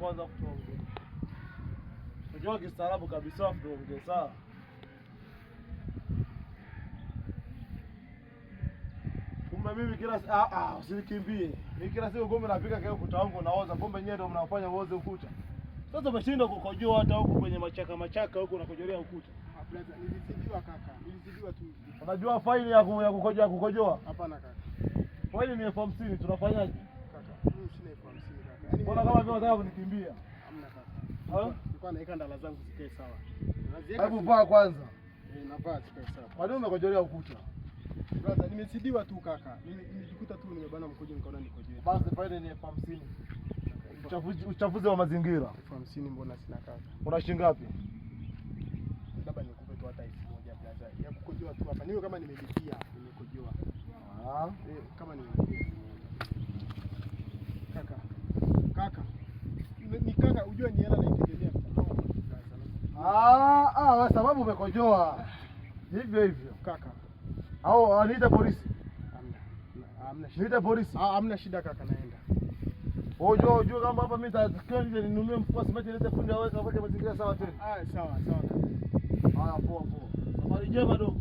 kwanza tuongee. Unajua kistaarabu kabisa tuongee sawa? Kumbe mimi kila usinikimbie. Mimi kila siku ngome napika kile ukuta wangu naoza. Kumbe nyewe ndio mnafanya uoze ukuta. Sasa umeshindwa kukojoa hata huko kwenye machaka huko unakojolea ukuta. Blaza, nilizidiwa kaka. Nilizidiwa tu. Unajua faini ya kukojoa? Hapana kaka. Faini ni 50,000, tunafanyaje? Kaka, mimi sina 50,000 kaka. Yaani mbona kama vile unataka kunikimbia? Hamna kaka. Nilikuwa naika ndala zangu zikae sawa. Hebu vaa kwanza. Navaa zikae sawa. Kwa nini unakojolea ukuta? Blaza, nimezidiwa tu kaka. Nilijikuta tu nimebana mkojo nikaona nikojoe. Basi faini ni 50,000. Uchafuzi wa mazingira. 50,000 mbona sina kaka? Una shilingi ngapi? Labda nikupe tu hata 1,000 blaza. Ya kukojoa tu hapa. Niwe kama nimelipia nimekojoa. Kama nimelipia. Kaka. Ni kaka unajua ni hela naitegemea kwa wewe sababu umekojoa. Hivyo kaka. Au aniite polisi? Hamna shida. Niite polisi? Hamna shida kaka, naenda. Unajua kama hapa mimi nitakiwa nije ninunue mfuko simati nilete fundi aweke mazingira sawa tena. Sawa kaka. Poa. Habari njema dogo.